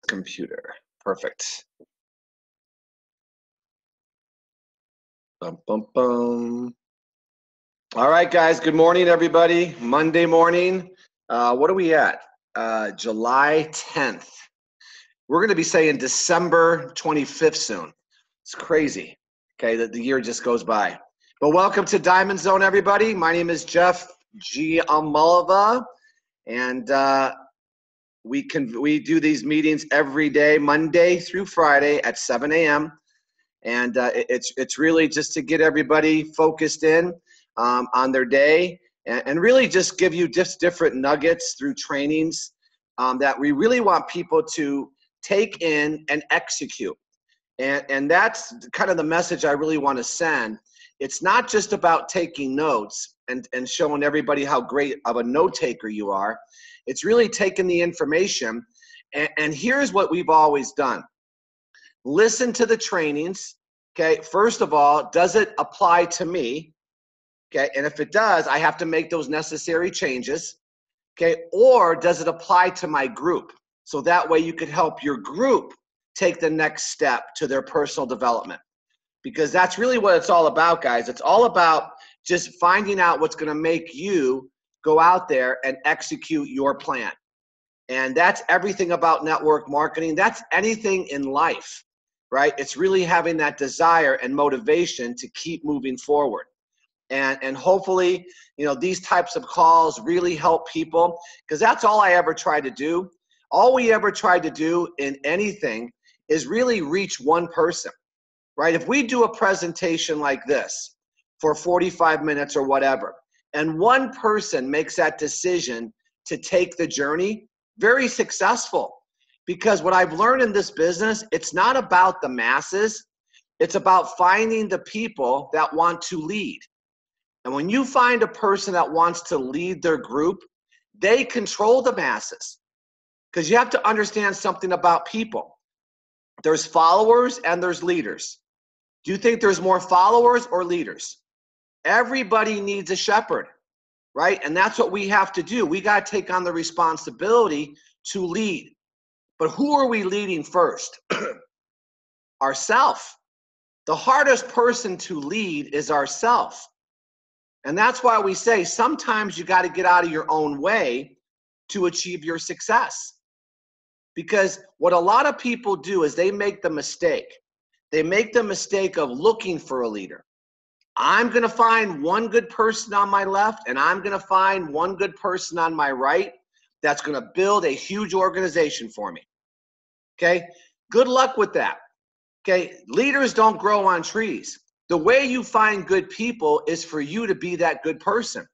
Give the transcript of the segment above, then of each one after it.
computer. Perfect. Bum, bum, bum. All right, guys. Good morning, everybody. Monday morning. What are we at? July 10th. We're going to be saying December 25th soon. It's crazy. Okay, that the year just goes by. But welcome to Diamond Zone, everybody. My name is Jeff G. Amulava, and we do these meetings every day, Monday through Friday at 7 a.m. And it's really just to get everybody focused in on their day and really just give you just different nuggets through trainings that we really want people to take in and execute. And that's kind of the message I really want to send. It's not just about taking notes and showing everybody how great of a note taker you are. It's really taking the information. And here's what we've always done. Listen to the trainings. Okay, first of all, does it apply to me? Okay, and if it does, I have to make those necessary changes. Okay, or does it apply to my group? So that way you could help your group take the next step to their personal development. Because that's really what it's all about, guys. It's all about just finding out what's going to make you go out there and execute your plan. And that's everything about network marketing. That's anything in life, right? It's really having that desire and motivation to keep moving forward. And hopefully, you know, these types of calls really help people, because that's all I ever try to do. All we ever try to do in anything is really reach one person, right? If we do a presentation like this for 45 minutes or whatever, and one person makes that decision to take the journey, very successful. Because what I've learned in this business, it's not about the masses. It's about finding the people that want to lead. And when you find a person that wants to lead their group, they control the masses. Because you have to understand something about people. There's followers and there's leaders. Do you think there's more followers or leaders? Everybody needs a shepherd, right? And that's what we have to do. We got to take on the responsibility to lead. But who are we leading first? Ourself. The hardest person to lead is ourself. And that's why we say sometimes you got to get out of your own way to achieve your success. Because what a lot of people do is they make the mistake. They make the mistake of looking for a leader. I'm going to find one good person on my left, and I'm going to find one good person on my right that's going to build a huge organization for me. Okay? Good luck with that. Okay? Leaders don't grow on trees. The way you find good people is for you to be that good person.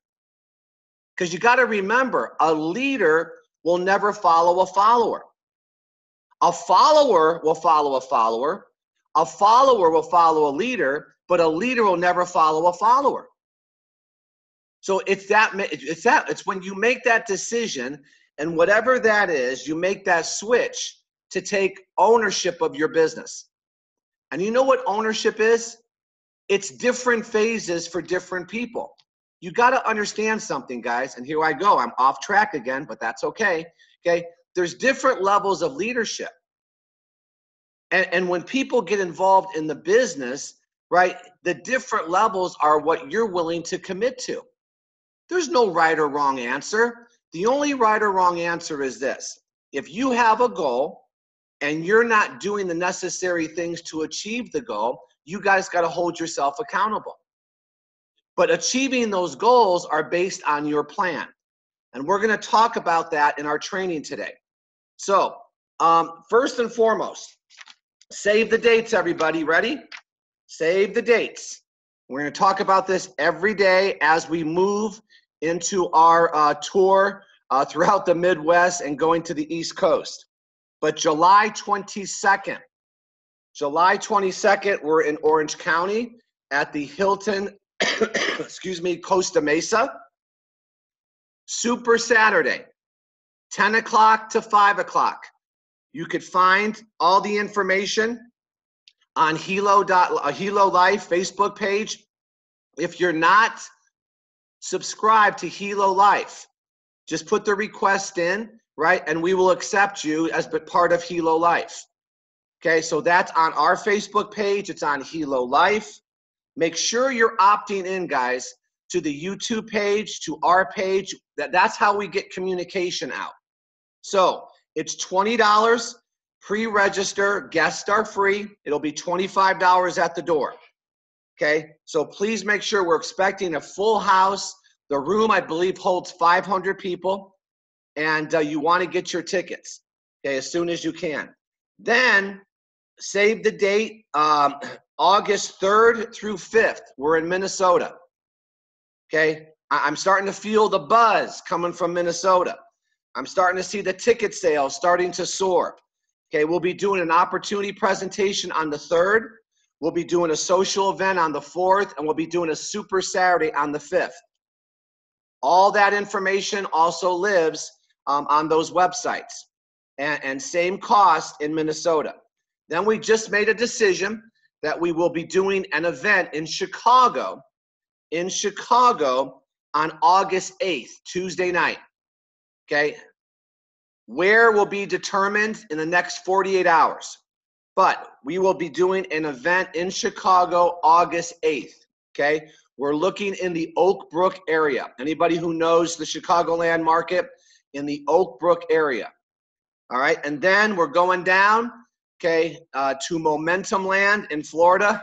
Because you got to remember, a leader will never follow a follower. A follower will follow a follower. A follower will follow a leader, but a leader will never follow a follower. So it's when you make that decision, and whatever that is, you make that switch to take ownership of your business. And you know what ownership is? It's different phases for different people. You got to understand something, guys. And here I go. I'm off track again, but that's okay. Okay. There's different levels of leadership. And when people get involved in the business, right, the different levels are what you're willing to commit to. There's no right or wrong answer. The only right or wrong answer is this. If you have a goal and you're not doing the necessary things to achieve the goal, you guys got to hold yourself accountable. But achieving those goals are based on your plan. And we're going to talk about that in our training today. So first and foremost, save the dates, everybody. Ready? Save the dates. We're going to talk about this every day as we move into our tour throughout the Midwest and going to the East Coast. But July 22nd, we're in Orange County at the Hilton, Costa Mesa. Super Saturday, 10 o'clock to 5 o'clock. You could find all the information on Hilo Life Facebook page. If you're not subscribed to Hilo Life, just put the request in. right? And we will accept you as part of Hilo Life. Okay, so that's on our Facebook page. It's on Hilo Life. Make sure you're opting in, guys, to the YouTube page, to our page. That's how we get communication out. So it's $20 pre-register. Guests are free. It'll be $25 at the door. Okay, so please make sure we're expecting a full house. The room, I believe, holds 500 people, and you want to get your tickets, okay, as soon as you can. Then save the date, August 3rd through 5th. We're in Minnesota. Okay, I'm starting to feel the buzz coming from Minnesota. I'm starting to see the ticket sales starting to soar. Okay, we'll be doing an opportunity presentation on the 3rd. We'll be doing a social event on the 4th, and we'll be doing a Super Saturday on the 5th. All that information also lives on those websites, and same cost in Minnesota. Then we just made a decision that we will be doing an event in Chicago on August 8th, Tuesday night. Okay, where will be determined in the next 48 hours. But we will be doing an event in Chicago August 8th, okay? We're looking in the Oak Brook area. Anybody who knows the Chicagoland market, in the Oak Brook area, all right? And then we're going down, okay, to Momentum Land in Florida,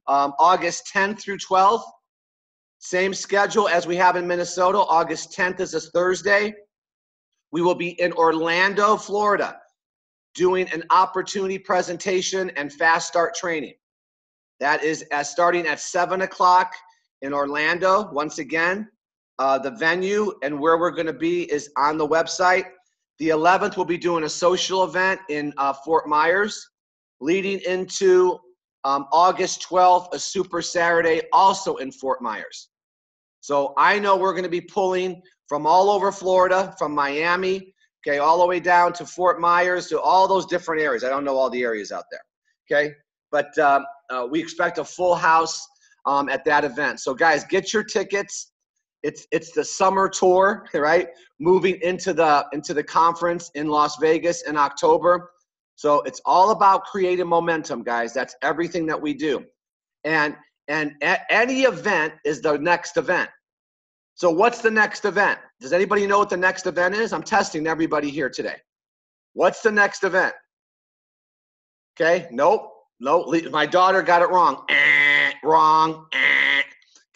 August 10th through 12th. Same schedule as we have in Minnesota. August 10th is a Thursday. We will be in Orlando, Florida, doing an opportunity presentation and fast start training. That is starting at 7 o'clock in Orlando. Once again, the venue and where we're going to be is on the website. The 11th, we'll be doing a social event in Fort Myers, leading into August 12th, a Super Saturday, also in Fort Myers. So I know we're going to be pulling from all over Florida, from Miami, okay, all the way down to Fort Myers, to all those different areas. I don't know all the areas out there, okay? But we expect a full house at that event. So guys, get your tickets. It's the summer tour, right? Moving into the conference in Las Vegas in October. So it's all about creating momentum, guys. That's everything that we do. And any event is the next event. So what's the next event? Does anybody know what the next event is? I'm testing everybody here today. What's the next event? Okay, nope. My daughter got it wrong. Wrong.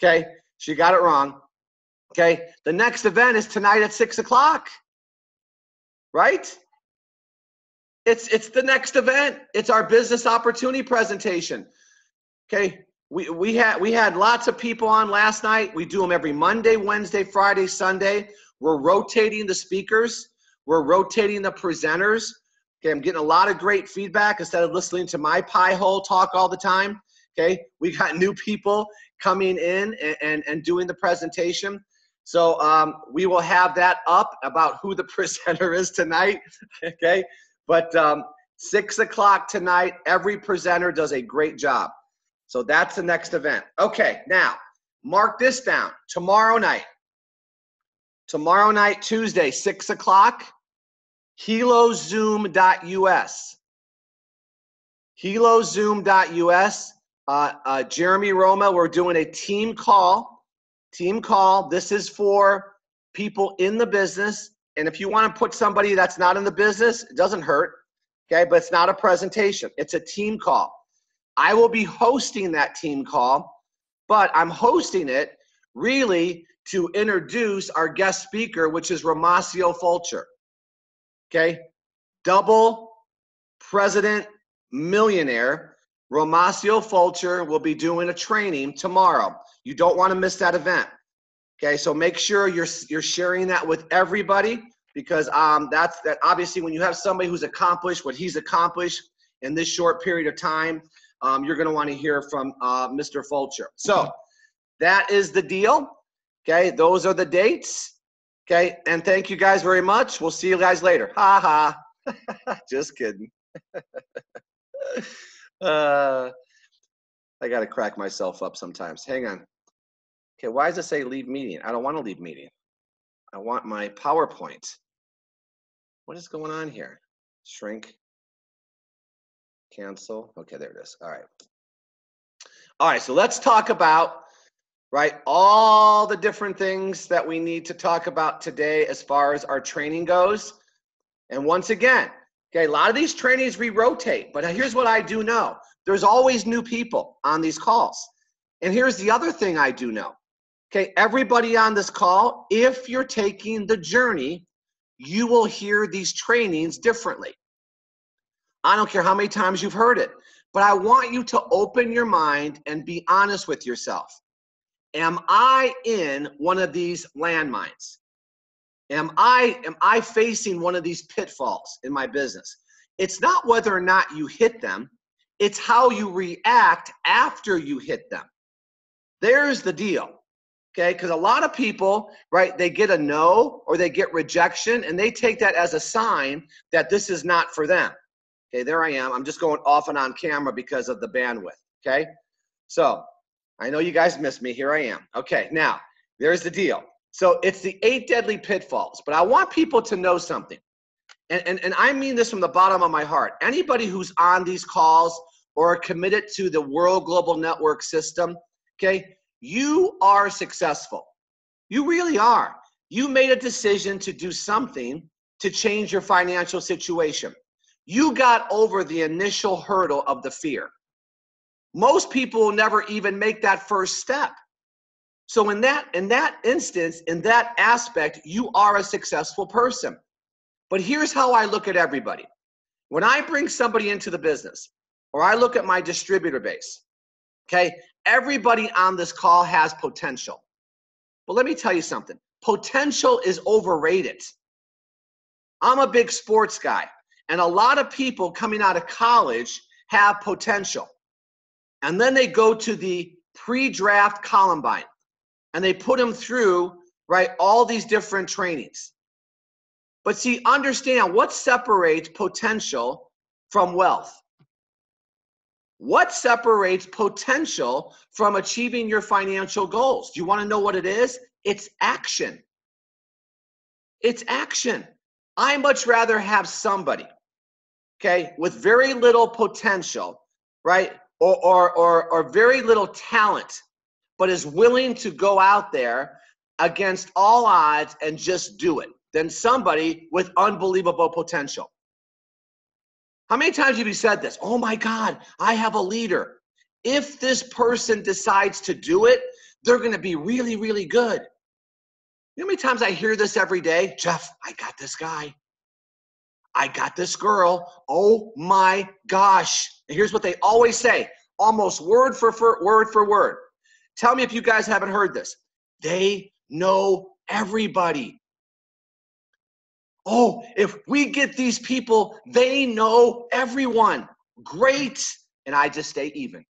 Okay, she got it wrong. Okay, the next event is tonight at 6 o'clock, right? It's the next event. It's our business opportunity presentation. Okay, we had lots of people on last night. We do them every Monday, Wednesday, Friday, Sunday. We're rotating the speakers. We're rotating the presenters. Okay, I'm getting a lot of great feedback instead of listening to my pie hole talk all the time. Okay, we got new people coming in and doing the presentation. So we will have that up about who the presenter is tonight. Okay, but 6 o'clock tonight, every presenter does a great job. So that's the next event. Okay, now mark this down. Tomorrow night, Tuesday, 6 o'clock, helozoom.us. Helozoom.us. Jeremy Roma, we're doing a team call. This is for people in the business. And if you want to put somebody that's not in the business, it doesn't hurt. Okay, but it's not a presentation. It's a team call. I will be hosting that team call, but I'm hosting it really to introduce our guest speaker, which is Romasio Fulcher. Okay, double president millionaire. Romasio Fulcher will be doing a training tomorrow. You don't want to miss that event. Okay, so make sure you're sharing that with everybody, because that obviously when you have somebody who's accomplished what he's accomplished in this short period of time, you're going to want to hear from Mr. Fulcher. So that is the deal. Okay, those are the dates. Okay, and thank you guys very much. We'll see you guys later. Ha ha. Just kidding. I got to crack myself up sometimes. Hang on. Okay, why does it say leave meeting? I don't want to leave meeting. I want my PowerPoint. What is going on here? Shrink, cancel. Okay, there it is. All right. All right, so let's talk about, right, all the different things that we need to talk about today as far as our training goes. And once again, okay, a lot of these trainings we rotate, but here's what I do know. There's always new people on these calls. And here's the other thing I do know. Okay, everybody on this call, if you're taking the journey, you will hear these trainings differently. I don't care how many times you've heard it, but I want you to open your mind and be honest with yourself. Am I in one of these landmines? Am I facing one of these pitfalls in my business? It's not whether or not you hit them, it's how you react after you hit them. There's the deal. Okay, because a lot of people, right, they get a no or they get rejection and they take that as a sign that this is not for them. Okay, there I am. I'm just going off and on camera because of the bandwidth. Okay, so I know you guys missed me. Here I am. Okay, now there's the deal. So it's the 8 deadly pitfalls, but I want people to know something. And I mean this from the bottom of my heart. Anybody who's on these calls or committed to the World Global Network system, okay, you are successful. You really are. You made a decision to do something to change your financial situation. You got over the initial hurdle of the fear. Most people will never even make that first step. So in that instance, in that aspect, you are a successful person. But here's how I look at everybody. When I bring somebody into the business, or I look at my distributor base, okay, everybody on this call has potential. But let me tell you something. Potential is overrated. I'm a big sports guy, and a lot of people coming out of college have potential. And then they go to the pre-draft Columbine, and they put them through, right, all these different trainings. But see, understand what separates potential from wealth. What separates potential from achieving your financial goals? Do you want to know what it is? It's action. It's action. I much rather have somebody, okay, with very little potential, right, or very little talent, but is willing to go out there against all odds and just do it, than somebody with unbelievable potential. How many times have you said this? Oh my God, I have a leader. If this person decides to do it, they're going to be really, really good. You know how many times I hear this every day? Jeff, I got this guy. I got this girl. Oh my gosh. And here's what they always say, almost word for word. Tell me if you guys haven't heard this. They know everybody. Oh, if we get these people, they know everyone. Great. And I just stay even.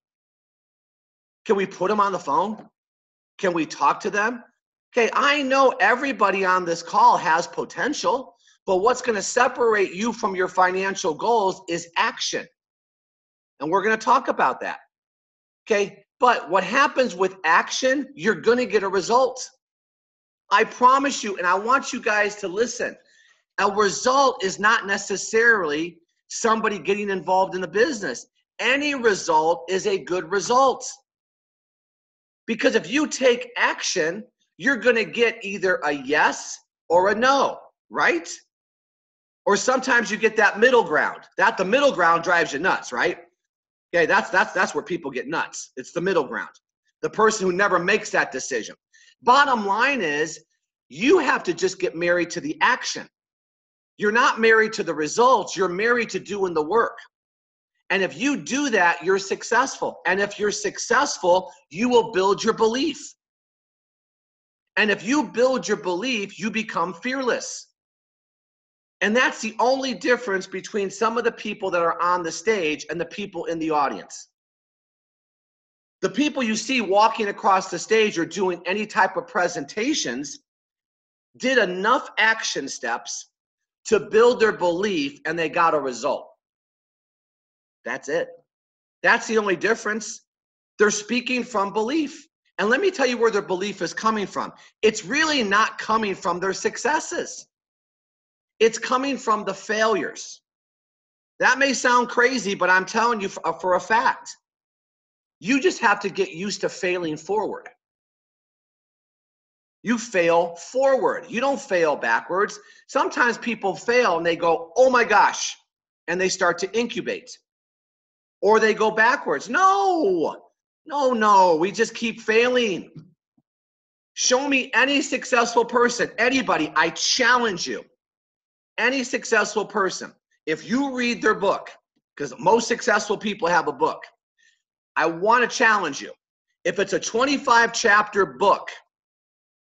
Can we put them on the phone? Can we talk to them? Okay, I know everybody on this call has potential, but what's going to separate you from your financial goals is action. And we're going to talk about that. Okay, but what happens with action, you're going to get a result. I promise you, and I want you guys to listen. A result is not necessarily somebody getting involved in the business. Any result is a good result. Because if you take action, you're going to get either a yes or a no, right? Or sometimes you get that middle ground. The middle ground drives you nuts, right? Okay, that's where people get nuts. It's the middle ground. The person who never makes that decision. Bottom line is, you have to just get married to the action. You're not married to the results. You're married to doing the work. And if you do that, you're successful. And if you're successful, you will build your belief. And if you build your belief, you become fearless. And that's the only difference between some of the people that are on the stage and the people in the audience. The people you see walking across the stage or doing any type of presentations did enough action steps to build their belief, and they got a result. That's it. That's the only difference. They're speaking from belief. And let me tell you where their belief is coming from. It's really not coming from their successes. It's coming from the failures. That may sound crazy, but I'm telling you for a fact. You just have to get used to failing forward. You fail forward. You don't fail backwards. Sometimes people fail and they go, oh my gosh, and they start to incubate. Or they go backwards. No, we just keep failing. Show me any successful person, anybody, I challenge you, any successful person, if you read their book, because most successful people have a book, I want to challenge you. If it's a 25-chapter book,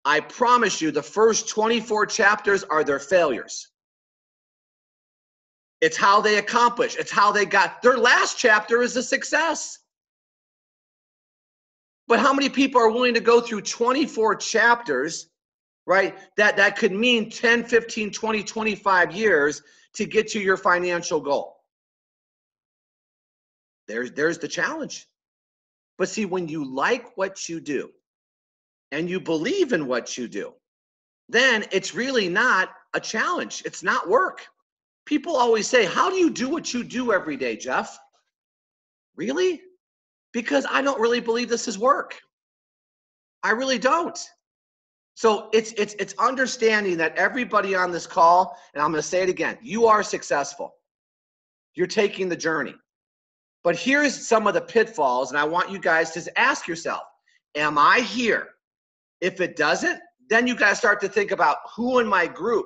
I promise you the first 24 chapters are their failures. It's how they accomplish. It's how they got. Their last chapter is a success. But how many people are willing to go through 24 chapters, right? That could mean 10, 15, 20, 25 years to get to your financial goal. There's the challenge. But see, when you like what you do and you believe in what you do, then it's really not a challenge. It's not work. People always say, how do you do what you do every day, Jeff? Really? Because I don't really believe this is work. I really don't. So it's understanding that everybody on this call, and I'm going to say it again, you are successful. You're taking the journey. But here's some of the pitfalls, and I want you guys to ask yourself, am I here? If it doesn't, then you got to start to think about who in my group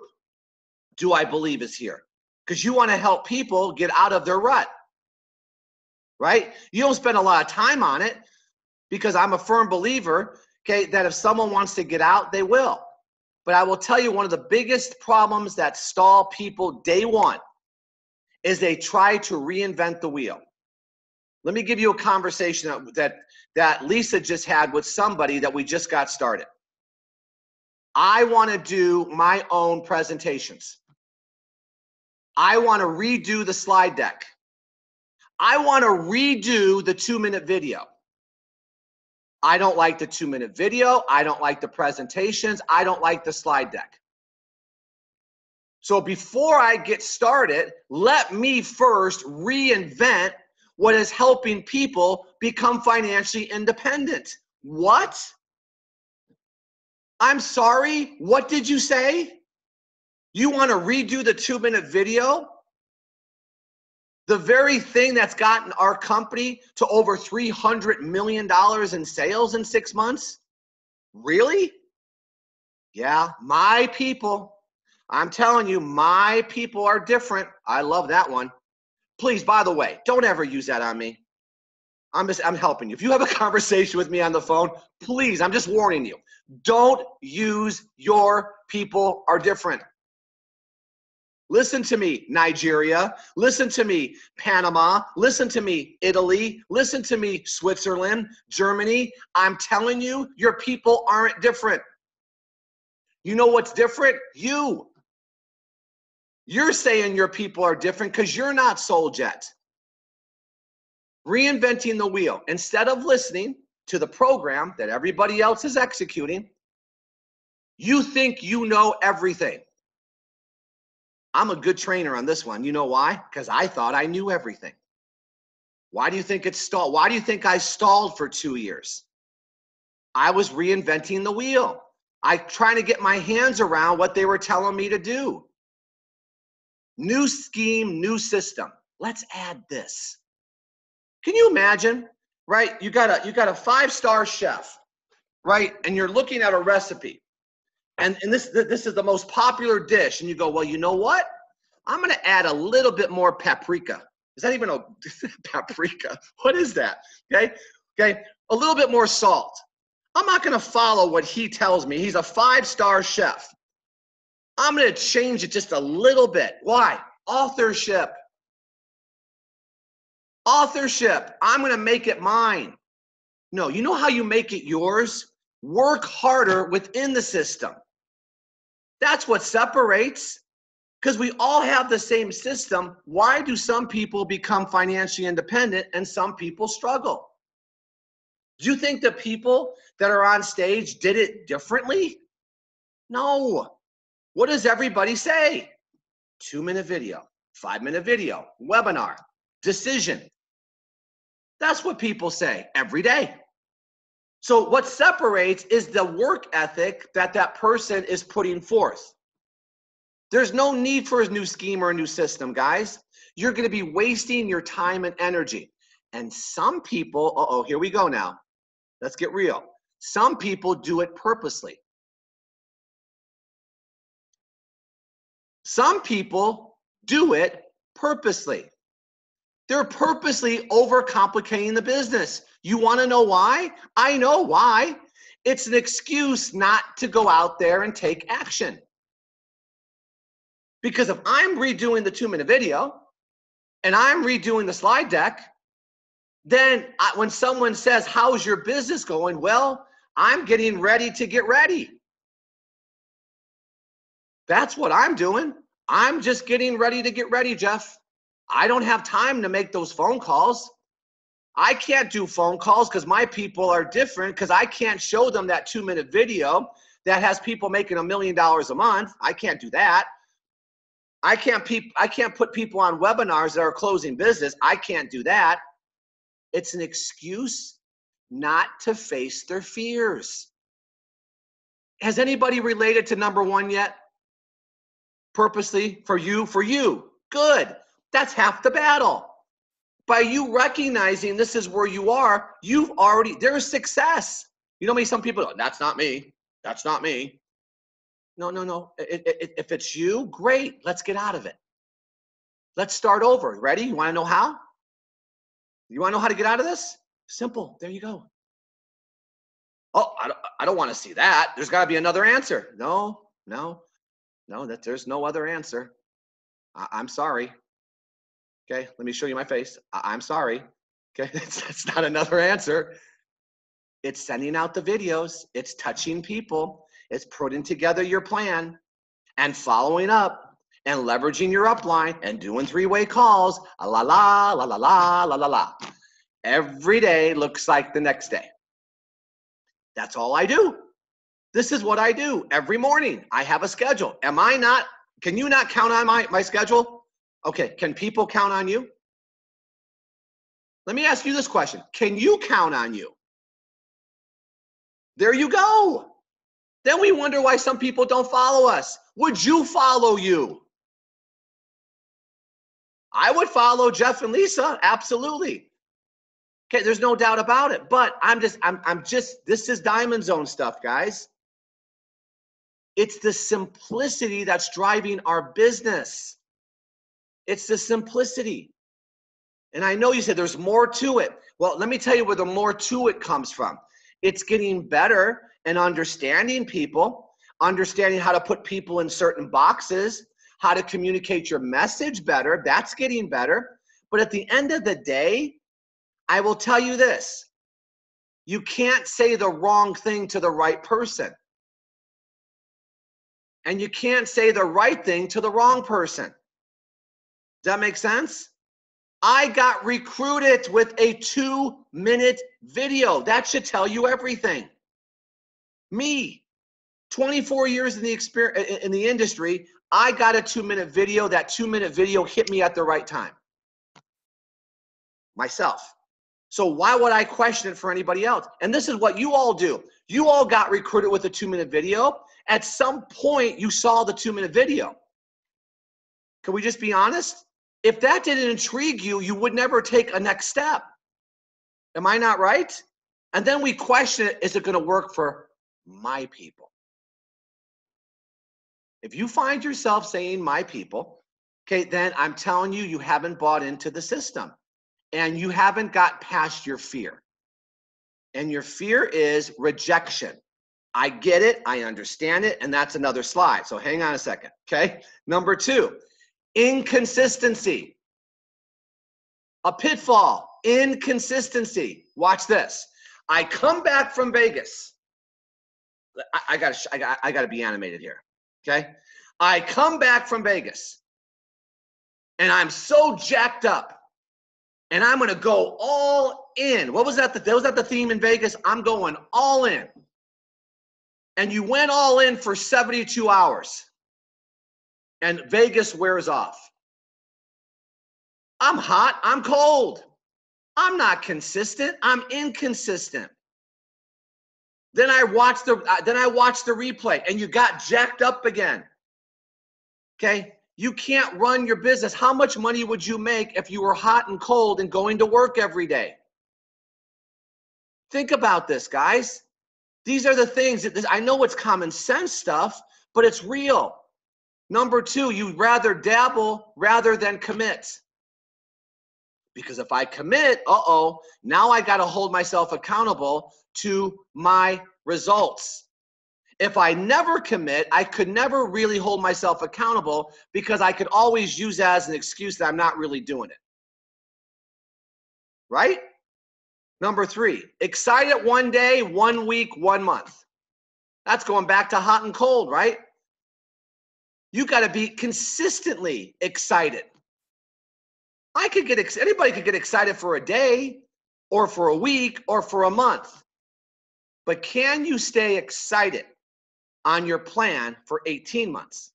do I believe is here? Because you want to help people get out of their rut, right? You don't spend a lot of time on it because I'm a firm believer, okay, that if someone wants to get out, they will. But I will tell you, one of the biggest problems that stall people day one is they try to reinvent the wheel. Let me give you a conversation that Lisa just had with somebody that we just got started. I want to do my own presentations. I want to redo the slide deck. I want to redo the 2-minute video. I don't like the 2-minute video. I don't like the presentations. I don't like the slide deck. So before I get started, let me first reinvent what is helping people become financially independent. What? I'm sorry, what did you say? You want to redo the 2-minute video? The very thing that's gotten our company to over $300 million in sales in 6 months? Really? Yeah, my people. I'm telling you, my people are different. I love that one. Please, by the way, don't ever use that on me. I'm helping you. If you have a conversation with me on the phone, please, I'm just warning you. Don't use your people are different. Listen to me, Nigeria. Listen to me, Panama. Listen to me, Italy. Listen to me, Switzerland, Germany. I'm telling you, your people aren't different. You know what's different? You. You're saying your people are different because you're not sold yet. Reinventing the wheel. Instead of listening to the program that everybody else is executing, you think you know everything. I'm a good trainer on this one. You know why? Because I thought I knew everything. Why do you think it stalled? Why do you think I stalled for 2 years? I was reinventing the wheel. I trying to get my hands around what they were telling me to do. New scheme, new system. Let's add this. Can you imagine, right? You got a 5-star chef, right? And you're looking at a recipe. And this is the most popular dish. And you go, well, you know what? I'm going to add a little bit more paprika. Is that even a paprika? What is that? Okay. A little bit more salt. I'm not going to follow what he tells me. He's a 5-star chef. I'm going to change it just a little bit. Why? Authorship. Authorship. I'm going to make it mine. No, you know how you make it yours? Work harder within the system. That's what separates, because we all have the same system. Why do some people become financially independent and some people struggle? Do you think the people that are on stage did it differently? No. What does everybody say? 2-minute video, 5-minute video, webinar, decision. That's what people say every day. So what separates is the work ethic that that person is putting forth. There's no need for a new scheme or a new system, guys. You're going to be wasting your time and energy. And some people, here we go now. Let's get real. Some people do it purposely. Some people do it purposely. They're purposely overcomplicating the business. You want to know why? I know why. It's an excuse not to go out there and take action. Because if I'm redoing the 2-minute video and I'm redoing the slide deck, then when someone says, how's your business going? Well, I'm getting ready to get ready. That's what I'm doing. I'm just getting ready to get ready, Jeff. I don't have time to make those phone calls. I can't do phone calls because my people are different, because I can't show them that 2-minute video that has people making $1 million a month. I can't do that. I can't put people on webinars that are closing business. I can't do that. It's an excuse not to face their fears. Has anybody related to number one yet? Purposely, for you. Good. That's half the battle. By you recognizing this is where you are, there's success. You know me, some people, that's not me. That's not me. No. If it's you, great. Let's get out of it. Let's start over. Ready? You want to know how? You want to know how to get out of this? Simple. There you go. Oh, I don't want to see that. There's got to be another answer. No, there's no other answer. I'm sorry. Okay, let me show you my face. I'm sorry. Okay, that's not another answer. It's sending out the videos. It's touching people. It's putting together your plan and following up and leveraging your upline and doing 3-way calls. La la la la la la la la. Every day looks like the next day. That's all I do. This is what I do every morning. I have a schedule. Can you not count on my schedule? Okay, can people count on you? Let me ask you this question. Can you count on you? There you go. Then we wonder why some people don't follow us. Would you follow you? I would follow Jeff and Lisa, absolutely. Okay, there's no doubt about it. But this is Diamond Zone stuff, guys. It's the simplicity that's driving our business. It's the simplicity. And I know you said there's more to it. Well, let me tell you where the more to it comes from. It's getting better and understanding people, understanding how to put people in certain boxes, how to communicate your message better. That's getting better. But at the end of the day, I will tell you this. You can't say the wrong thing to the right person. And you can't say the right thing to the wrong person. Does that make sense? I got recruited with a 2-minute video. That should tell you everything. Me, 24 years in the industry, I got a 2-minute video. That 2-minute video hit me at the right time. Myself. So why would I question it for anybody else? And this is what you all do. You all got recruited with a 2-minute video. At some point, you saw the 2-minute video. Can we just be honest? If that didn't intrigue you, you would never take a next step. Am I not right? And then we question it, is it going to work for my people? If you find yourself saying my people, okay, then I'm telling you, you haven't bought into the system and you haven't got past your fear. And your fear is rejection. I get it, I understand it, and that's another slide. So hang on a second, okay? Number 2. Inconsistency. A pitfall, inconsistency. Watch this. I come back from Vegas. I gotta be animated here, okay? I come back from Vegas and I'm so jacked up and I'm gonna go all in. What was that? That was the theme in Vegas? I'm going all in. And you went all in for 72 hours. and Vegas wears off. I'm hot, I'm cold. I'm not consistent, I'm inconsistent. Then I watch the replay and you got jacked up again. Okay? You can't run your business. How much money would you make if you were hot and cold and going to work every day? Think about this, guys. These are the things that I know it's common sense stuff, but it's real. Number two, you'd rather dabble rather than commit. Because if I commit, now I got to hold myself accountable to my results. If I never commit, I could never really hold myself accountable because I could always use that as an excuse that I'm not really doing it. Right? Number three, excited one day, 1 week, 1 month. That's going back to hot and cold, right? You got to be consistently excited. Anybody could get excited for a day or for a week or for a month. But can you stay excited on your plan for 18 months?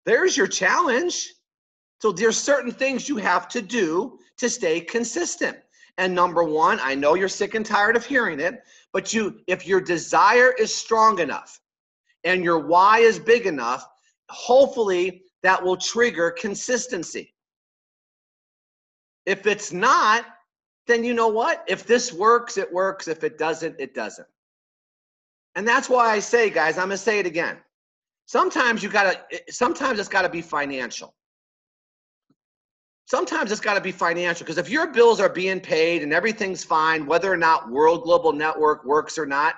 There's your challenge. So there's certain things you have to do to stay consistent. And number one, I know you're sick and tired of hearing it, but if your desire is strong enough and your why is big enough, hopefully that will trigger consistency. If it's not, then you know what? If this works, it works. If it doesn't, it doesn't. And that's why I say, guys, I'm going to say it again. Sometimes it's got to be financial. Sometimes it's got to be financial, because if your bills are being paid and everything's fine, whether or not World Global Network works or not,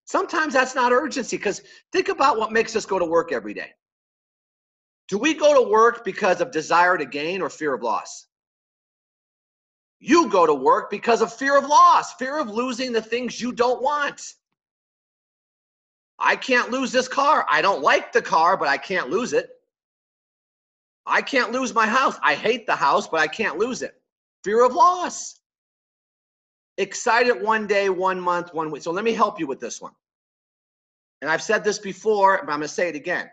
sometimes that's not urgency. Because think about what makes us go to work every day. Do we go to work because of desire to gain or fear of loss? You go to work because of fear of loss, fear of losing the things you don't want. I can't lose this car. I don't like the car, but I can't lose it. I can't lose my house. I hate the house, but I can't lose it. Fear of loss. Excited 1 day, 1 month, 1 week. So let me help you with this one. And I've said this before, but I'm going to say it again.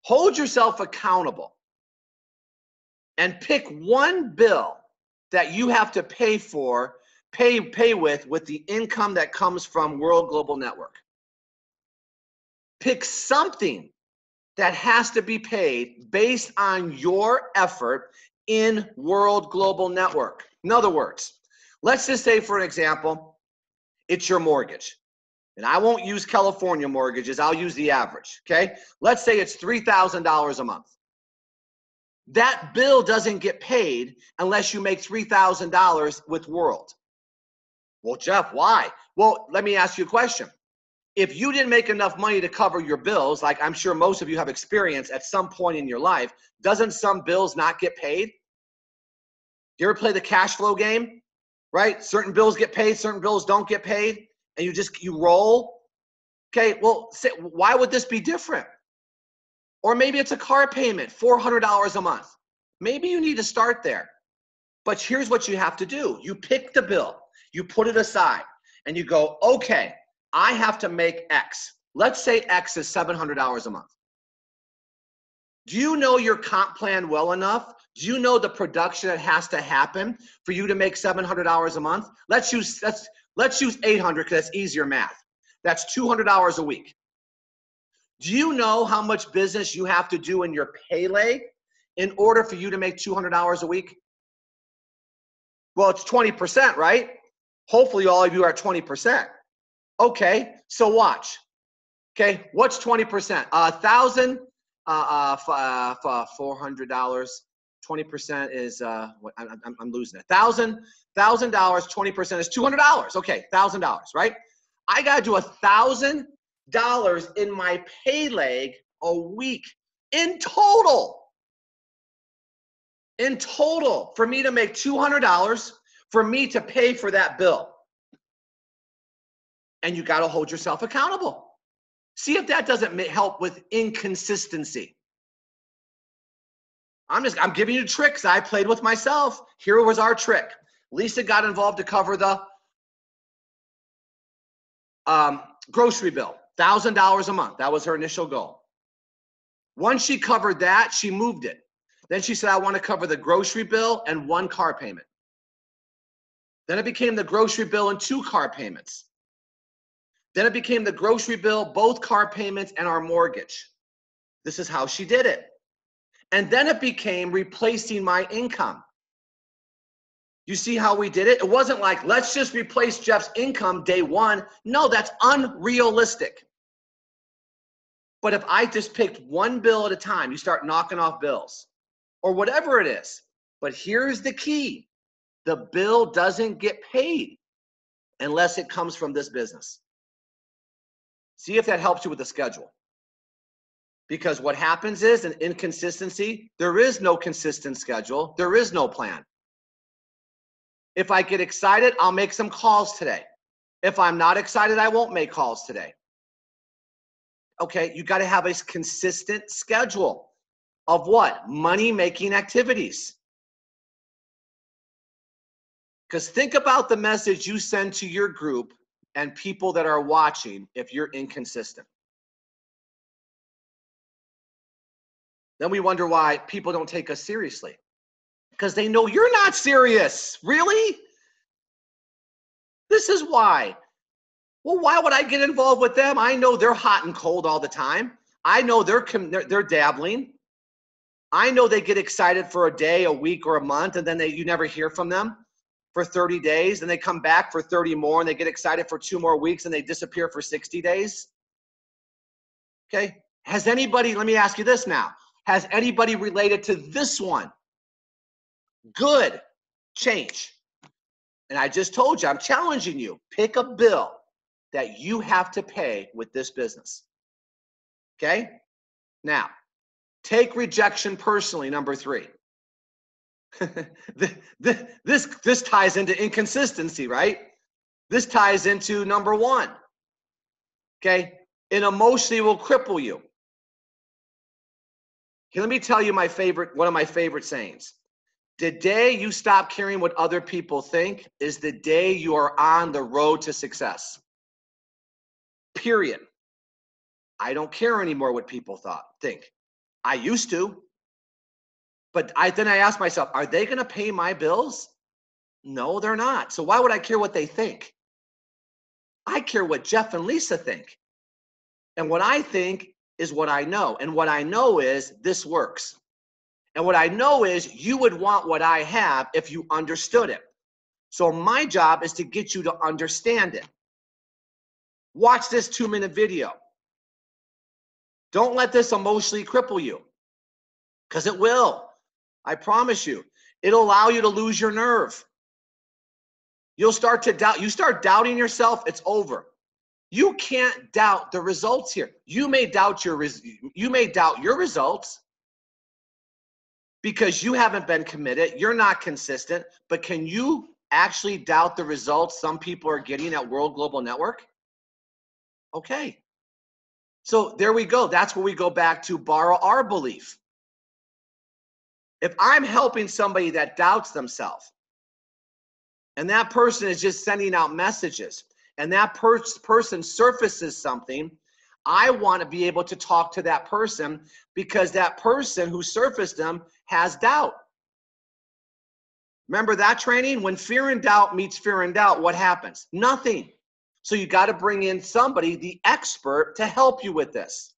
Hold yourself accountable and pick one bill that you have to pay with the income that comes from World Global Network. Pick something that has to be paid based on your effort in World Global Network. In other words, let's just say, for an example, it's your mortgage. And I won't use California mortgages. I'll use the average, okay? Let's say it's $3,000 a month. That bill doesn't get paid unless you make $3,000 with World. Well, Jeff, why? Well, let me ask you a question. If you didn't make enough money to cover your bills, like I'm sure most of you have experienced at some point in your life, doesn't some bills not get paid? You ever play the cash flow game, right? Certain bills get paid, certain bills don't get paid, and you roll. Okay, well, why would this be different? Or maybe it's a car payment, $400 a month. Maybe you need to start there. But here's what you have to do. You pick the bill, you put it aside, and you go, okay, I have to make X. Let's say X is $700 a month. Do you know your comp plan well enough? Do you know the production that has to happen for you to make $700 a month? Let's use 800 because that's easier math. That's $200 a week. Do you know how much business you have to do in your pay leg in order for you to make $200 a week? Well, it's 20%, right? Hopefully all of you are 20%. Okay, so watch. Okay, what's 20%? $1,000, $400. 20% is I'm losing it. $1,000, $20% is $200. Okay, $1,000, right? I gotta do $1,000 in my pay leg a week in total. In total, for me to make $200, for me to pay for that bill. And you got to hold yourself accountable. See if that doesn't help with inconsistency. I'm giving you tricks I played with myself. Here was our trick. Lisa got involved to cover the grocery bill. $1,000 a month. That was her initial goal. Once she covered that, she moved it. Then she said, I want to cover the grocery bill and 1 car payment. Then it became the grocery bill and 2 car payments. Then it became the grocery bill, both car payments, and our mortgage. This is how she did it. And then it became replacing my income. You see how we did it? It wasn't like, let's just replace Jeff's income day 1. No, that's unrealistic. But if I just picked 1 bill at a time, you start knocking off bills or whatever it is. But here's the key. The bill doesn't get paid unless it comes from this business. See if that helps you with the schedule. Because what happens is an inconsistency, there is no consistent schedule. There is no plan. If I get excited, I'll make some calls today. If I'm not excited, I won't make calls today. Okay, you got to have a consistent schedule of what? Money-making activities. Because think about the message you send to your group and people that are watching if you're inconsistent. Then we wonder why people don't take us seriously. Because they know you're not serious. Really? This is why. Well, why would I get involved with them? I know they're hot and cold all the time. I know they're dabbling. I know they get excited for a day, a week, or a month, and then you never hear from them for 30 days, and they come back for 30 more, and they get excited for 2 more weeks, and they disappear for 60 days. Okay? Has anybody, let me ask you this now, has anybody related to this one? Good. Change. And I just told you, I'm challenging you. Pick a bill that you have to pay with this business. Okay? Now, take rejection personally, number 3. This ties into inconsistency, right? This ties into number 1. Okay? It emotionally will cripple you. Okay, let me tell you one of my favorite sayings. The day you stop caring what other people think is the day you are on the road to success. Period. I don't care anymore what people think. I used to. But then I asked myself, are they going to pay my bills? No, they're not. So why would I care what they think? I care what Jeff and Lisa think. And what I think is what I know. And what I know is this works. And what I know is you would want what I have if you understood it. So my job is to get you to understand it. Watch this 2-minute video. Don't let this emotionally cripple you, because it will. I promise you. It'll allow you to lose your nerve. You'll start to doubt. You start doubting yourself, it's over. You can't doubt the results here. You may doubt your results because you haven't been committed. You're not consistent. But can you actually doubt the results some people are getting at World Global Network? Okay. So there we go. That's where we go back to borrow our belief. If I'm helping somebody that doubts themselves, and that person is just sending out messages, and that person surfaces something, I want to be able to talk to that person because that person who surfaced them has doubt. Remember that training? When fear and doubt meets fear and doubt, what happens? Nothing. So you got to bring in somebody, the expert, to help you with this.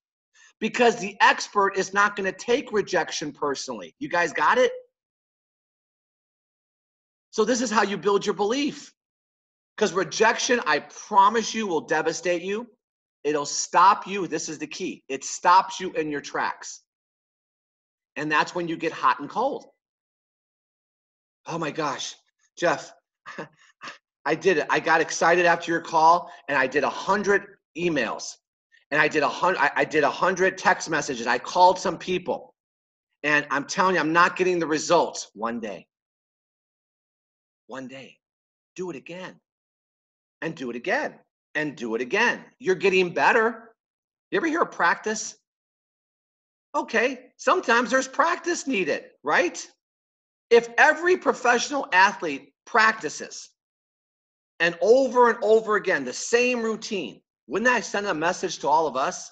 Because the expert is not going to take rejection personally. You guys got it? So this is how you build your belief. Because rejection, I promise you, will devastate you. It'll stop you. This is the key. It stops you in your tracks. And that's when you get hot and cold. Oh my gosh, Jeff, I did it. I got excited after your call, and I did 100 emails, and I did 100 text messages. I called some people, and I'm telling you, I'm not getting the results. One day, do it again, and do it again, and do it again. You're getting better. You ever hear of practice? Okay, sometimes there's practice needed, right? If every professional athlete practices and over again, the same routine, Wouldn't that send a message to all of us?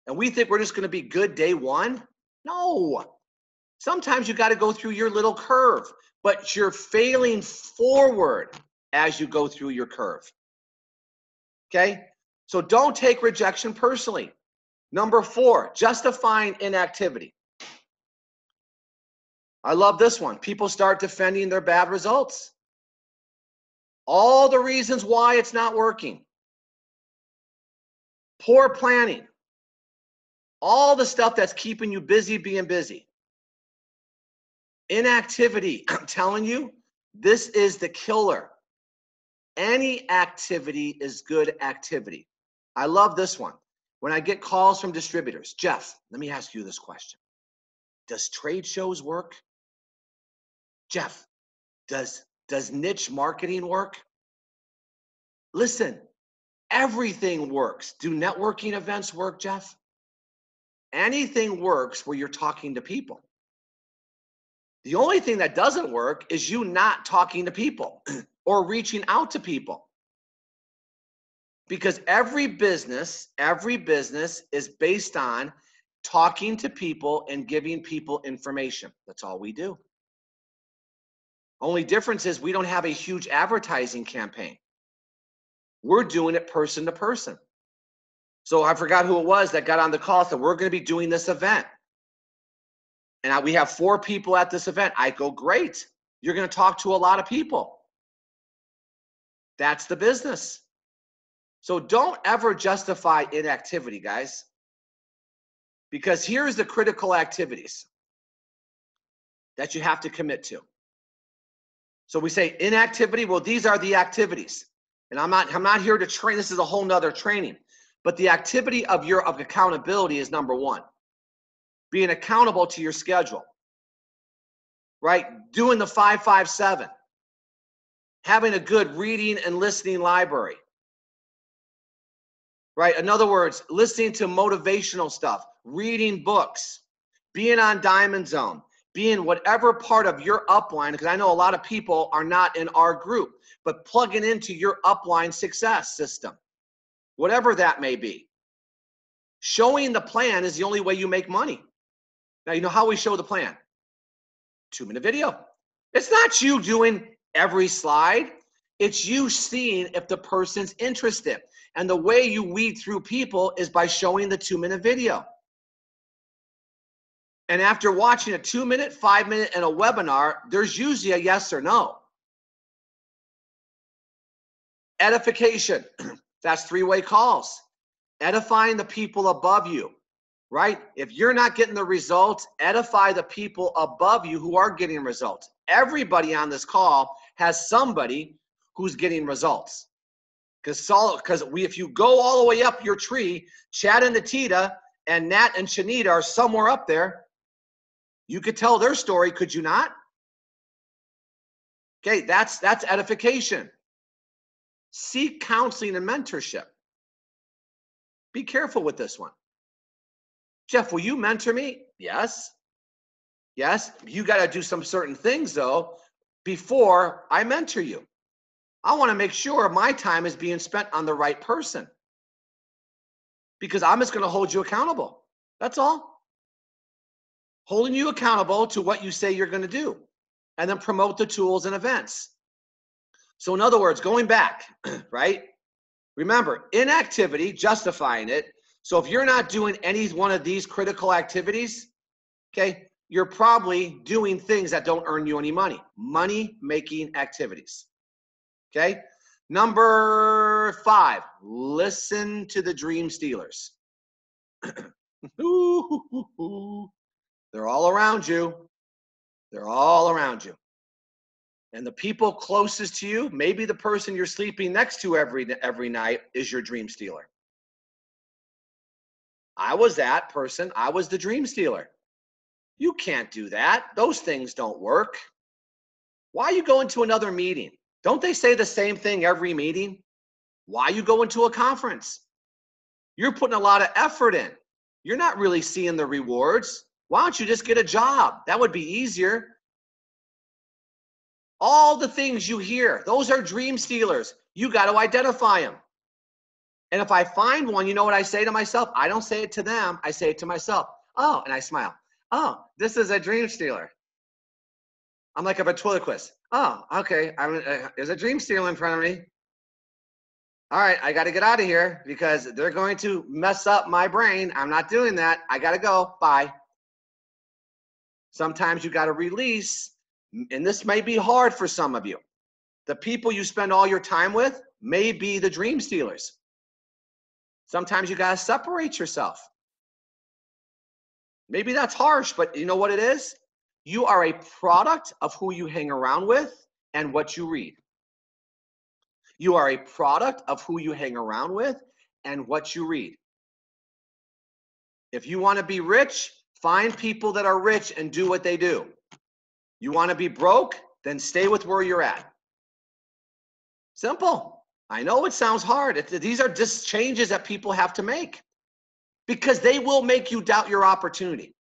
And we think we're just going to be good day one? No. Sometimes you got to go through your little curve, but you're failing forward as you go through your curve. Okay? So don't take rejection personally. Number 4, justifying inactivity. I love this one. People start defending their bad results. All the reasons why it's not working. Poor planning. All the stuff that's keeping you busy being busy. Inactivity, I'm telling you, this is the killer. Any activity is good activity. I love this one. When I get calls from distributors, Jeff, let me ask you this question. Does trade shows work? Jeff, does niche marketing work? Listen, everything works. Do networking events work, Jeff? Anything works where you're talking to people. The only thing that doesn't work is you not talking to people or reaching out to people. Because every business is based on talking to people and giving people information. That's all we do. Only difference is we don't have a huge advertising campaign. We're doing it person to person. So I forgot who it was that got on the call and said, we're going to be doing this event. And we have 4 people at this event. I go, great. You're going to talk to a lot of people. That's the business. So don't ever justify inactivity, guys. Because here's the critical activities that you have to commit to. So we say inactivity. Well, these are the activities. And I'm not here to train. This is a whole nother training. But the activity of accountability is number 1. Being accountable to your schedule. Right? Doing the 5-5-7. Having a good reading and listening library. Right? In other words, listening to motivational stuff, reading books, being on Diamond Zone, being whatever part of your upline, because I know a lot of people are not in our group, but plugging into your upline success system, whatever that may be. Showing the plan is the only way you make money. Now, you know how we show the plan? 2-minute video. It's not you doing every slide. It's you seeing if the person's interested. And the way you weed through people is by showing the 2-minute video. And after watching a 2-minute, 5-minute, and a webinar, there's usually a yes or no. Edification. That's 3-way calls. Edifying the people above you, right? If you're not getting the results, edify the people above you who are getting results. Everybody on this call has somebody who's getting results. Because if you go all the way up your tree, Chad and Natita and Nat and Shanita are somewhere up there. You could tell their story, could you not? Okay, that's edification. Seek counseling and mentorship. Be careful with this one. Jeff, will you mentor me? Yes. Yes. You got to do some certain things, though, before I mentor you. I want to make sure my time is being spent on the right person. Because I'm just going to hold you accountable. That's all. Holding you accountable to what you say you're going to do. And then promote the tools and events. So in other words, going back, right? Remember, inactivity, justifying it. So if you're not doing any one of these critical activities, okay, you're probably doing things that don't earn you any money. Money-making activities. Okay? Number 5, listen to the dream stealers. They're all around you. They're all around you. And the people closest to you, maybe the person you're sleeping next to every night is your dream stealer. I was that person. I was the dream stealer. You can't do that. Those things don't work. Why are you going to another meeting? Don't they say the same thing every meeting? Why are you going to a conference? You're putting a lot of effort in. You're not really seeing the rewards. Why don't you just get a job? That would be easier. All the things you hear, those are dream stealers. You got to identify them. And if I find one, you know what I say to myself? I don't say it to them. I say it to myself. Oh, and I smile. Oh, this is a dream stealer. I'm like a ventriloquist. Oh, okay. There's a dream stealer in front of me. All right, I got to get out of here because they're going to mess up my brain. I'm not doing that. I got to go. Bye. Sometimes you got to release, and this may be hard for some of you. The people you spend all your time with may be the dream stealers. Sometimes you got to separate yourself. Maybe that's harsh, but you know what it is? You are a product of who you hang around with and what you read. You are a product of who you hang around with and what you read. If you want to be rich, find people that are rich and do what they do. You want to be broke? Then stay with where you're at. Simple. I know it sounds hard. These are just changes that people have to make because they will make you doubt your opportunity.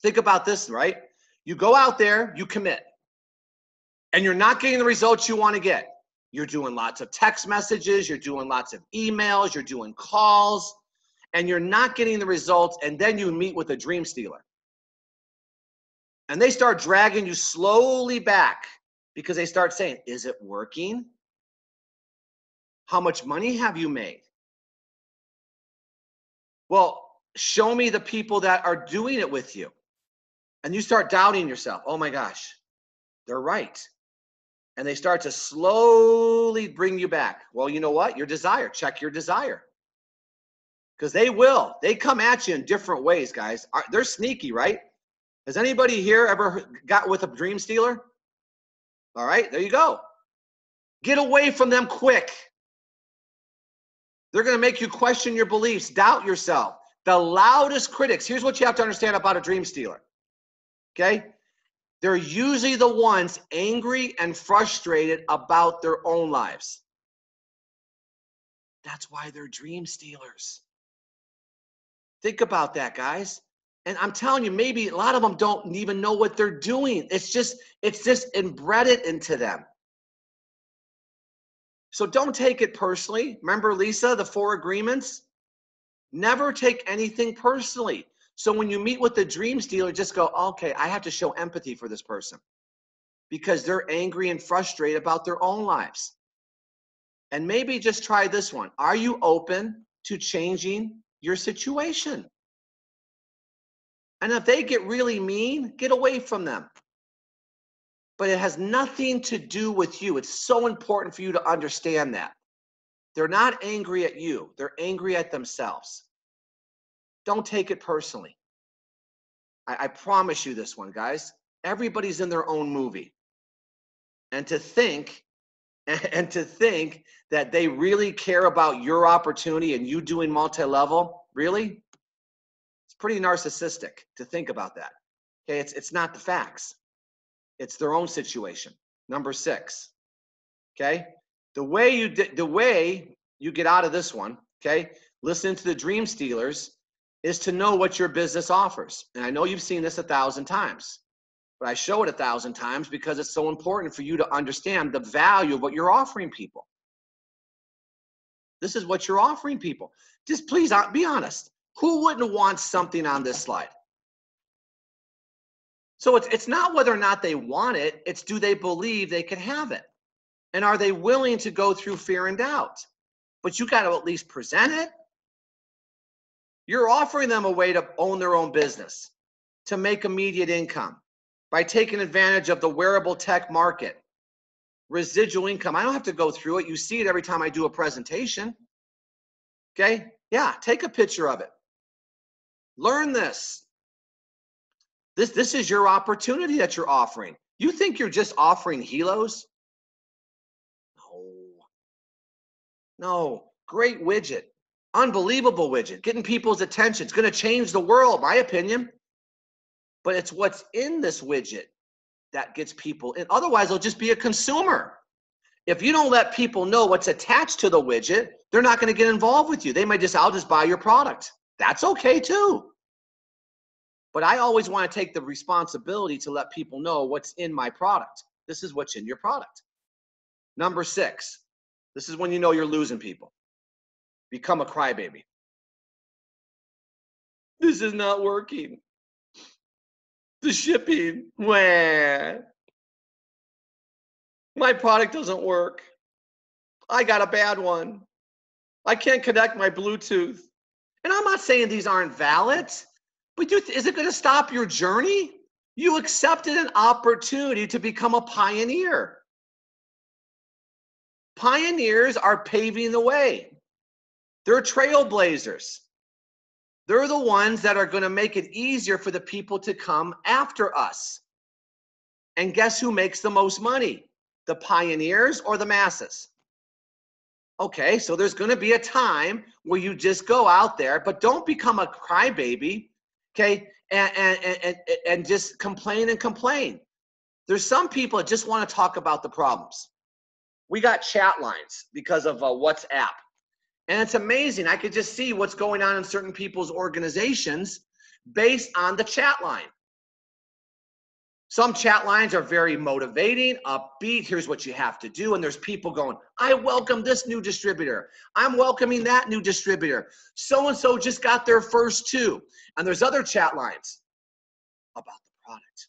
Think about this, right? You go out there, you commit, and you're not getting the results you want to get. You're doing lots of text messages, you're doing lots of emails, you're doing calls, and you're not getting the results, and then you meet with a dream stealer. And they start dragging you slowly back because they start saying, is it working? How much money have you made? Well, show me the people that are doing it with you. And you start doubting yourself. Oh my gosh, they're right. And they start to slowly bring you back. Well, you know what? Your desire. Check your desire. Because they will. They come at you in different ways, guys. They're sneaky, right? Has anybody here ever got with a dream stealer? All right, there you go. Get away from them quick. They're going to make you question your beliefs, doubt yourself. The loudest critics. Here's what you have to understand about a dream stealer. Okay? They're usually the ones angry and frustrated about their own lives. That's why they're dream stealers. Think about that, guys. And I'm telling you, maybe a lot of them don't even know what they're doing. It's just embedded into them. So don't take it personally. Remember, Lisa, the 4 agreements? Never take anything personally. So when you meet with the dream stealer, just go, okay, I have to show empathy for this person because they're angry and frustrated about their own lives. And maybe just try this one. Are you open to changing your situation? And if they get really mean, get away from them. But it has nothing to do with you. It's so important for you to understand that. They're not angry at you. They're angry at themselves. Don't take it personally. I promise you this one, guys. Everybody's in their own movie. And to think that they really care about your opportunity and you doing multi-level, really? It's pretty narcissistic to think about that. Okay, it's not the facts. It's their own situation. Number 6. Okay? The way you get out of this one, okay? Listen to the dream stealers is to know what your business offers. And I know you've seen this 1,000 times, but I show it 1,000 times because it's so important for you to understand the value of what you're offering people. This is what you're offering people. Just please be honest. Who wouldn't want something on this slide? So it's not whether or not they want it, it's do they believe they can have it? And are they willing to go through fear and doubt? But you got to at least present it. You're offering them a way to own their own business, to make immediate income by taking advantage of the wearable tech market, residual income. I don't have to go through it. You see it every time I do a presentation. Okay? Yeah, take a picture of it. Learn this. This is your opportunity that you're offering. You think you're just offering helos? No. Great widget. Unbelievable widget. Getting people's attention. It's going to change the world, my opinion. But it's what's in this widget that gets people in. Otherwise, they'll just be a consumer. If you don't let people know what's attached to the widget, they're not going to get involved with you. They might I'll just buy your product. That's okay too. But I always want to take the responsibility to let people know what's in my product. This is what's in your product. Number 6, this is when you know you're losing people. become a crybaby. This is not working. The shipping, wah. My product doesn't work. I got a bad one. I can't connect my Bluetooth. And I'm not saying these aren't valid, but is it going to stop your journey? You accepted an opportunity to become a pioneer. Pioneers are paving the way. They're trailblazers. They're the ones that are going to make it easier for the people to come after us. And guess who makes the most money? The pioneers or the masses? Okay, so there's going to be a time where you just go out there, but don't become a crybaby, okay, and just complain and complain. There's some people that just want to talk about the problems. We got chat lines because of WhatsApp. And it's amazing. I could just see what's going on in certain people's organizations based on the chat line. Some chat lines are very motivating, upbeat. Here's what you have to do. And there's people going, I welcome this new distributor. I'm welcoming that new distributor. So-and-so just got their first two. And there's other chat lines about the product,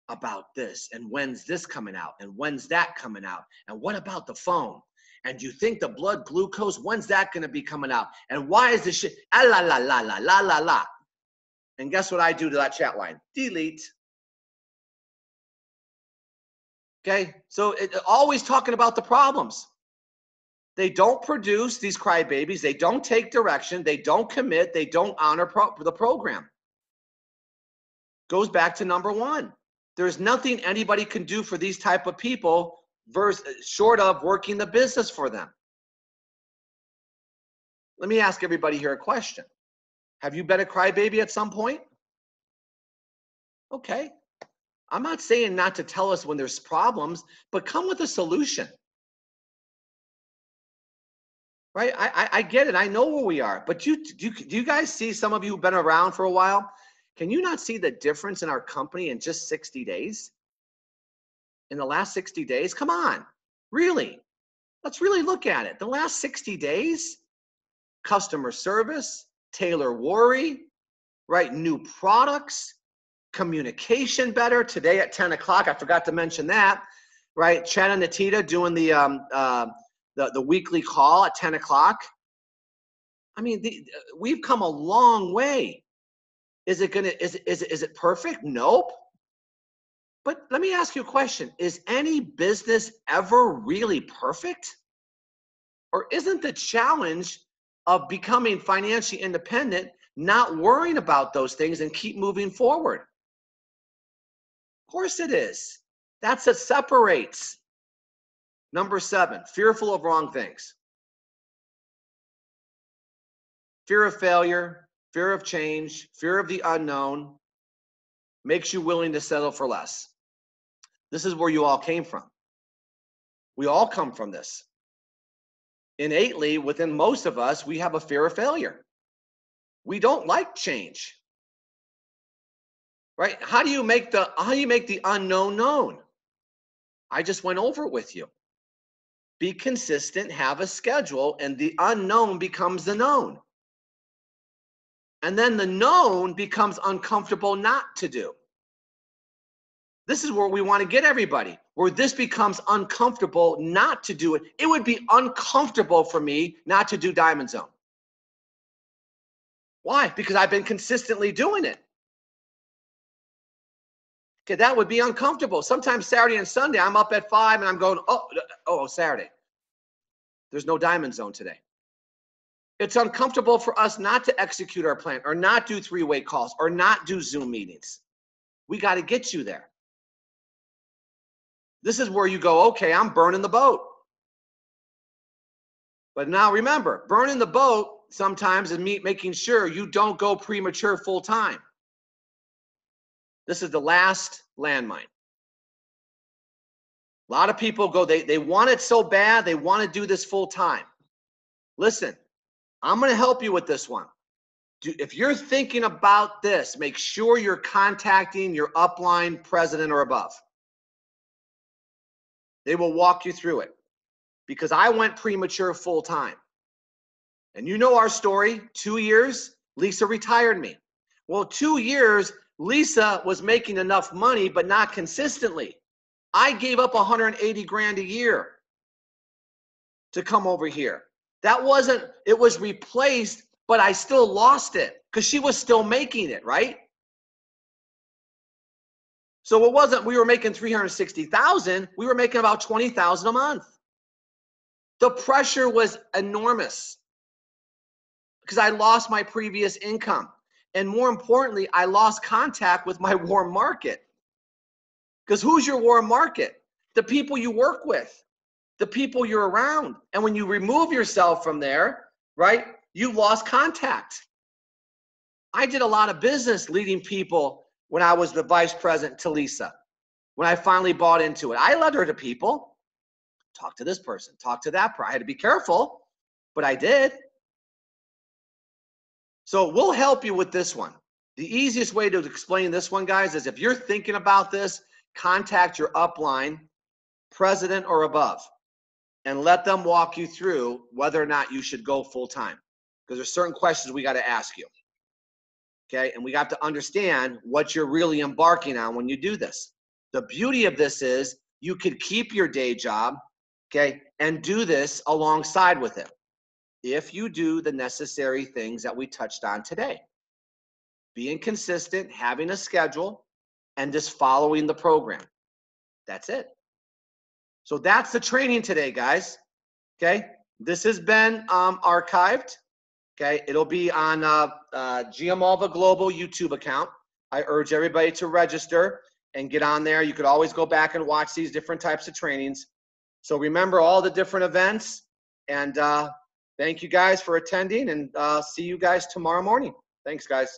about this, and when's this coming out, and when's that coming out, and what about the phone? And do you think the blood glucose, when's that going to be coming out? And why is this shit? Ah, la, la, la, la, la, la, la. And guess what I do to that chat line? Delete. Okay, so always talking about the problems. They don't produce these crybabies. They don't take direction. They don't commit. They don't honor the program. Goes back to number one. There's nothing anybody can do for these type of people short of working the business for them. Let me ask everybody here a question. Have you been a crybaby at some point? Okay. I'm not saying not to tell us when there's problems, but come with a solution. Right? I get it. I know where we are. But do you guys see, some of you who've been around for a while, can you not see the difference in our company in just 60 days? In the last 60 days? Come on. Really? Let's really look at it. The last 60 days, customer service, Taylor Worry, right? New products, communication better. Today at 10 o'clock, I forgot to mention that, right? Chad and Natita doing the weekly call at 10 o'clock. I mean, we've come a long way. Is it perfect? Nope. But let me ask you a question. Is any business ever really perfect? Or isn't the challenge of becoming financially independent not worrying about those things and keep moving forward? Of course it is. That's what separates. Number 7, fearful of wrong things. Fear of failure, fear of change, fear of the unknown makes you willing to settle for less. This is where you all came from. We all come from this. Innately, within most of us, we have a fear of failure. We don't like change. Right? How do you make the unknown known? I just went over it with you. Be consistent, have a schedule, and the unknown becomes the known. And then the known becomes uncomfortable not to do. This is where we want to get everybody, where this becomes uncomfortable not to do it. It would be uncomfortable for me not to do Diamond Zone. Why? Because I've been consistently doing it. Okay, that would be uncomfortable. Sometimes Saturday and Sunday, I'm up at 5 and I'm going, oh, Saturday. There's no Diamond Zone today. It's uncomfortable for us not to execute our plan or not do 3-way calls or not do Zoom meetings. We got to get you there. This is where you go, okay, I'm burning the boat. But now remember, burning the boat sometimes is making sure you don't go premature full time. This is the last landmine. A lot of people go, they want it so bad, they want to do this full time. Listen, I'm going to help you with this one. If you're thinking about this, make sure you're contacting your upline president or above. They will walk you through it because I went premature full time. And you know our story, 2 years, Lisa retired me. Well, 2 years, Lisa was making enough money, but not consistently. I gave up 180 grand a year to come over here. That wasn't, it was replaced, but I still lost it because she was still making it, right? So it wasn't, we were making 360,000, we were making about 20,000 a month. The pressure was enormous because I lost my previous income. And more importantly, I lost contact with my warm market. Because who's your warm market? The people you work with, the people you're around. And when you remove yourself from there, right, you lost contact. I did a lot of business leading people when I was the vice president to Lisa. When I finally bought into it, I led her to people. Talk to this person, talk to that person. I had to be careful, but I did. So we'll help you with this one. The easiest way to explain this one, guys, is if you're thinking about this, contact your upline, president or above, and let them walk you through whether or not you should go full time. Because there's certain questions we got to ask you. Okay, and we got to understand what you're really embarking on when you do this. The beauty of this is you could keep your day job, okay, and do this alongside with it if you do the necessary things that we touched on today. Being consistent, having a schedule, and just following the program. That's it. So that's the training today, guys. Okay, this has been archived. Okay, it'll be on Giamalva Global YouTube account. I urge everybody to register and get on there. You could always go back and watch these different types of trainings. So remember all the different events. And thank you guys for attending, and see you guys tomorrow morning. Thanks, guys.